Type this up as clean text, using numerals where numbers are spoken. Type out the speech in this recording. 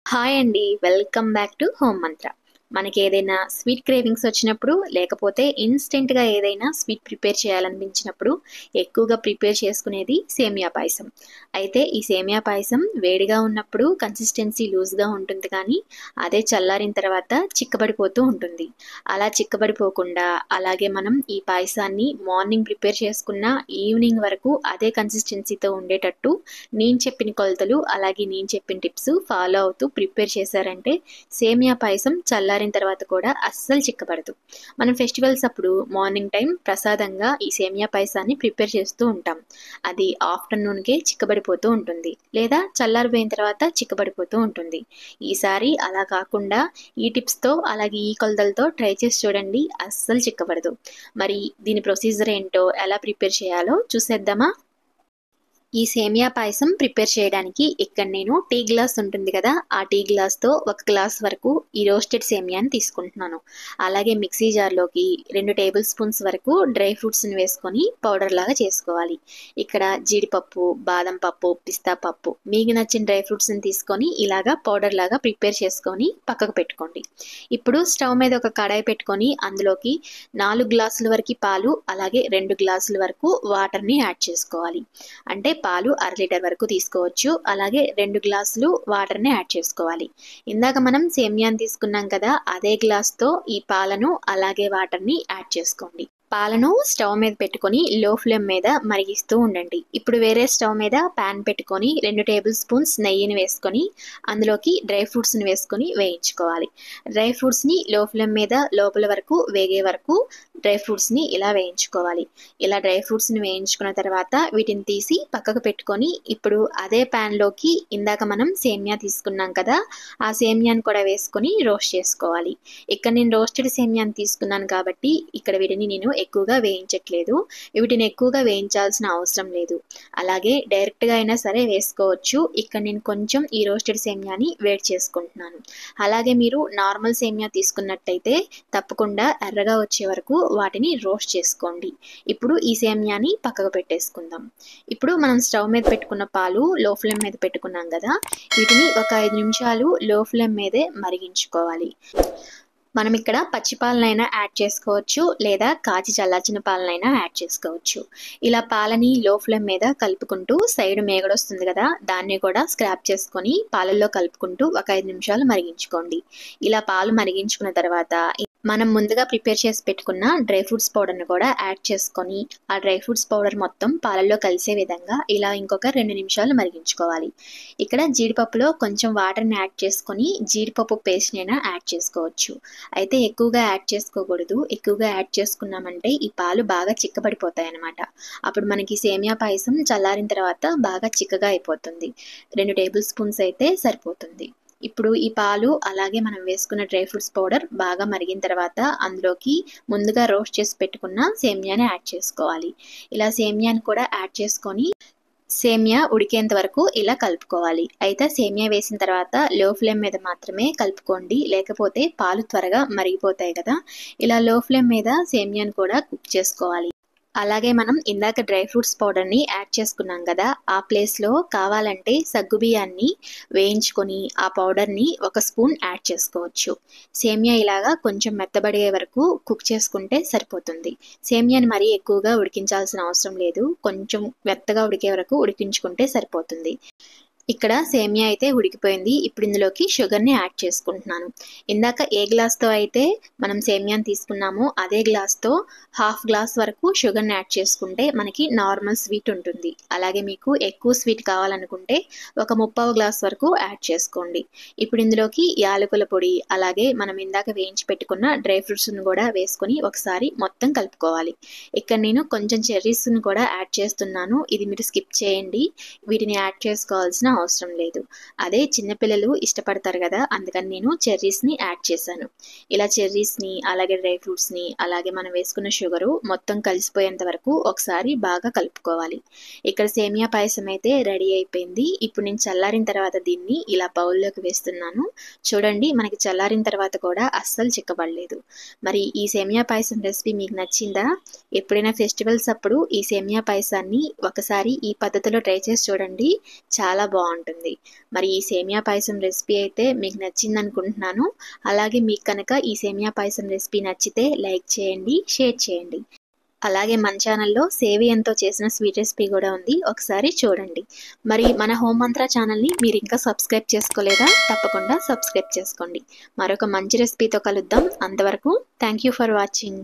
Hi అండి. Welcome back to home మంత్ర. మనకి ఏదైనా స్వీట్ క్రేవింగ్స్ వచ్చినప్పుడు, లేకపోతే ఇన్‌స్టెంట్‌గా ఏదైనా స్వీట్ ప్రిపేర్ చేయాలనిపించినప్పుడు ఎక్కువగా ప్రిపేర్ చేసుకునేది సేమియా పాయసం. అయితే ఈ సేమియా పాయసం వేడిగా ఉన్నప్పుడు కన్సిస్టెన్సీ లూజ్‌గా ఉంటుంది కానీ, అదే చల్లారిన తర్వాత చిక్కబడిపోతూ ఉంటుంది. అలా చిక్కబడిపోకుండా, అలాగే మనం ఈ పాయసాన్ని మార్నింగ్ ప్రిపేర్ చేసుకున్న ఈవినింగ్ వరకు అదే కన్సిస్టెన్సీతో ఉండేటట్టు నేను చెప్పిన కొలతలు, అలాగే నేను చెప్పిన టిప్స్ ఫాలో అవుతూ ప్రిపేర్ చేశారంటే సేమియా పాయసం చల్లారిన తర్వాత కూడా అస్సలు చిక్కబడదు. మనం ఫెస్టివల్స్ అప్పుడు మార్నింగ్ టైం ప్రసాదంగా ఈ సేమియా పాయసాన్ని ప్రిపేర్ చేస్తూ ఉంటాం. అది ఆఫ్టర్‌నూన్‌కే చిక్కబడిపోతూ ఉంటుంది. లేదా చల్లారిపోయిన తర్వాత చిక్కబడిపోతూ ఉంటుంది. ఈసారి అలా కాకుండా ఈ టిప్స్‌తో అలాగే ఈ కొలతలతో ట్రై చేసి చూడండి. అస్సలు చిక్కబడదు. మరి దీని ప్రొసీజర్ ఏంటో, ఎలా ప్రిపేర్ చేయాలో చూసేద్దామా? ఈ సేమియా పాయసం ప్రిపేర్ చేయడానికి ఇక్కడ నేను టీ గ్లాస్ ఉంటుంది కదా, ఆ టీ గ్లాస్‌తో ఒక గ్లాస్ వరకు ఈ రోస్టెడ్ సేమియాని తీసుకుంటున్నాను. అలాగే మిక్సీ జార్‌లోకి 2 టేబుల్ స్పూన్స్ వరకు డ్రై ఫ్రూట్స్‌ని వేసుకొని పౌడర్ లాగా చేసుకోవాలి. ఇక్కడ జీడిపప్పు, బాదం పప్పు, పిస్తా పప్పు మీకు నచ్చిన డ్రై ఫ్రూట్స్‌ని తీసుకొని ఇలాగా పౌడర్ లాగా ప్రిపేర్ చేసుకొని పక్కకు పెట్టుకోండి. ఇప్పుడు స్టవ్ మీద ఒక కడాయి పెట్టుకొని అందులోకి 4 గ్లాసుల వరకు పాలు, అలాగే 2 గ్లాసుల వరకు వాటర్‌ని యాడ్ చేసుకోవాలి. అంటే పాలు అర లీటర్ వరకు తీసుకోవచ్చు. అలాగే 2 గ్లాసులు వాటర్‌ని యాడ్ చేసుకోవాలి. ఇందాక మనం సేమియాని తీసుకున్నాం కదా, అదే గ్లాస్‌తో ఈ పాలను అలాగే వాటర్‌ని యాడ్ చేసుకోండి. పాలను స్టవ్ మీద పెట్టుకొని లో ఫ్లేమ్ మీద మరిగిస్తూ ఉండండి. ఇప్పుడు వేరే స్టవ్ మీద పాన్ పెట్టుకొని 2 టేబుల్ స్పూన్స్ నెయ్యిని వేసుకొని అందులోకి డ్రై ఫ్రూట్స్‌ని వేసుకొని వేయించుకోవాలి. డ్రై ఫ్రూట్స్‌ని లో ఫ్లేమ్ మీద లోపల వరకు వేగే వరకు డ్రై ఫ్రూట్స్‌ని ఇలా వేయించుకోవాలి. ఇలా డ్రై ఫ్రూట్స్‌ని వేయించుకున్న తర్వాత వీటిని తీసి పక్కకు పెట్టుకొని ఇప్పుడు అదే పాన్‌లోకి ఇందాక మనం సేమియా తీసుకున్నాం కదా, ఆ సేమియాని కూడా వేసుకొని రోస్ట్ చేసుకోవాలి. ఇక్కడ నేను రోస్టెడ్ సేమియాని తీసుకున్నాను కాబట్టి ఇక్కడ వీటిని నేను ఎక్కువగా వేయించట్లేదు. వీటిని ఎక్కువగా వేయించాల్సిన అవసరం లేదు. అలాగే డైరెక్ట్‌గా అయినా సరే వేసుకోవచ్చు. ఇక్కడ నేను కొంచెం ఈ రోస్టెడ్ సేమియాని వేడి చేసుకుంటున్నాను. అలాగే మీరు నార్మల్ సేమియా తీసుకున్నట్టయితే తప్పకుండా ఎర్రగా వచ్చే వరకు వాటిని రోస్ట్ చేసుకోండి. ఇప్పుడు ఈ సేమియాని పక్కకు పెట్టేసుకుందాం. ఇప్పుడు మనం స్టవ్ మీద పెట్టుకున్న పాలు లో ఫ్లేమ్ మీద పెట్టుకున్నాం కదా, వీటిని ఒక 5 నిమిషాలు లో ఫ్లేమ్ మీదే మరిగించుకోవాలి. మనం ఇక్కడ పచ్చి పాలనైనా యాడ్ చేసుకోవచ్చు, లేదా కాచి చల్లార్చిన పాలనైనా యాడ్ చేసుకోవచ్చు. ఇలా పాలని లో ఫ్లేమ్ మీద కలుపుకుంటూ సైడ్ మేగడొస్తుంది కదా, దాన్ని కూడా స్క్రాప్ చేసుకొని పాలల్లో కలుపుకుంటూ ఒక 5 నిమిషాలు మరిగించుకోండి. ఇలా పాలు మరిగించుకున్న తర్వాత మనం ముందుగా ప్రిపేర్ చేసి పెట్టుకున్న డ్రై ఫ్రూట్స్ పౌడర్‌ని కూడా యాడ్ చేసుకొని, ఆ డ్రై ఫ్రూట్స్ పౌడర్ మొత్తం పాలల్లో కలిసే విధంగా ఇలా ఇంకొక 2 నిమిషాలు మరిగించుకోవాలి. ఇక్కడ జీడిపప్పులో కొంచెం వాటర్‌ని యాడ్ చేసుకొని జీడిపప్పు పేస్ట్‌నైనా యాడ్ చేసుకోవచ్చు. అయితే ఎక్కువగా యాడ్ చేసుకోకూడదు. ఎక్కువగా యాడ్ చేసుకున్నామంటే ఈ పాలు బాగా చిక్కబడిపోతాయన్నమాట. అప్పుడు మనకి సేమియా పాయసం చల్లారిన తర్వాత బాగా చిక్కగా అయిపోతుంది. 2 టేబుల్ స్పూన్స్ అయితే సరిపోతుంది. ఇప్పుడు ఈ పాలు అలాగే మనం వేసుకున్న డ్రై ఫ్రూట్స్ పౌడర్ బాగా మరిగిన తర్వాత అందులోకి ముందుగా రోస్ట్ చేసి పెట్టుకున్న సేమియాని యాడ్ చేసుకోవాలి. ఇలా సేమియాని కూడా యాడ్ చేసుకొని సేమియా ఉడికేంత వరకు ఇలా కలుపుకోవాలి. అయితే సేమియా వేసిన తర్వాత లో ఫ్లేమ్ మీద మాత్రమే కలుపుకోండి. లేకపోతే పాలు త్వరగా మరిగిపోతాయి కదా. ఇలా లో ఫ్లేమ్ మీద సేమియాని కూడా కుక్ చేసుకోవాలి. అలాగే మనం ఇందాక డ్రై ఫ్రూట్స్ పౌడర్‌ని యాడ్ చేసుకున్నాం కదా, ఆ ప్లేస్‌లో కావాలంటే సగ్గుబియ్యాన్ని వేయించుకొని ఆ పౌడర్‌ని ఒక స్పూన్ యాడ్ చేసుకోవచ్చు. సేమియా ఇలాగా కొంచెం మెత్తబడే వరకు కుక్ చేసుకుంటే సరిపోతుంది. సేమియాని మరీ ఎక్కువగా ఉడికించాల్సిన అవసరం లేదు. కొంచెం మెత్తగా ఉడికే వరకు ఉడికించుకుంటే సరిపోతుంది. ఇక్కడ సేమియా అయితే ఉడికిపోయింది. ఇప్పుడు ఇందులోకి షుగర్‌ని యాడ్ చేసుకుంటున్నాను. ఇందాక ఏ గ్లాస్‌తో అయితే మనం సేమియాని తీసుకున్నామో అదే గ్లాస్‌తో హాఫ్ గ్లాస్ వరకు షుగర్‌ని యాడ్ చేసుకుంటే మనకి నార్మల్ స్వీట్ ఉంటుంది. అలాగే మీకు ఎక్కువ స్వీట్ కావాలనుకుంటే ఒక ముప్పావు గ్లాస్ వరకు యాడ్ చేసుకోండి. ఇప్పుడు ఇందులోకి యాలకుల పొడి, అలాగే మనం ఇందాక వేయించి పెట్టుకున్న డ్రై ఫ్రూట్స్‌ని కూడా వేసుకొని ఒకసారి మొత్తం కలుపుకోవాలి. ఇక్కడ నేను కొంచెం చెర్రీస్‌ని కూడా యాడ్ చేస్తున్నాను. ఇది మీరు స్కిప్ చేయండి. వీటిని యాడ్ చేసుకోవాల్సిన అవసరం లేదు. అదే చిన్నపిల్లలు ఇష్టపడతారు కదా, అందుకని నేను చెర్రీస్‌ని యాడ్ చేశాను. ఇలా చెర్రీస్‌ని, అలాగే డ్రై ఫ్రూట్స్‌ని, అలాగే మనం వేసుకున్న షుగరు మొత్తం కలిసిపోయేంత వరకు ఒకసారి బాగా కలుపుకోవాలి. ఇక్కడ సేమియా పాయసం అయితే రెడీ అయిపోయింది. ఇప్పుడు నేను చల్లారిన తర్వాత దీన్ని ఇలా బౌల్‌లోకి వేస్తున్నాను. చూడండి, మనకి చల్లారిన తర్వాత కూడా అస్సలు చిక్కబడలేదు. మరి ఈ సేమియా పాయసం రెసిపీ మీకు నచ్చిందా? ఎప్పుడైనా ఫెస్టివల్స్ అప్పుడు ఈ సేమియా పాయసాన్ని ఒకసారి ఈ పద్ధతిలో ట్రై చేసి చూడండి. చాలా బాగుంటుంది. బాగుంటుంది. మరి ఈ సేమియా పాయసం రెసిపీ అయితే మీకు నచ్చింది అనుకుంటున్నాను. అలాగే మీకు కనుక ఈ సేమియా పాయసం రెసిపీ నచ్చితే లైక్ చేయండి, షేర్ చేయండి. అలాగే మన ఛానల్లో సేమియాతో చేసిన స్వీట్ రెసిపీ కూడా ఉంది, ఒకసారి చూడండి. మరి మన హోమ్ మంత్ర ఛానల్ని మీరు ఇంకా సబ్స్క్రైబ్ చేసుకోలేదా? తప్పకుండా సబ్స్క్రైబ్ చేసుకోండి. మరొక మంచి రెసిపీతో కలుద్దాం. అంతవరకు థ్యాంక్ యూ ఫర్ వాచింగ్.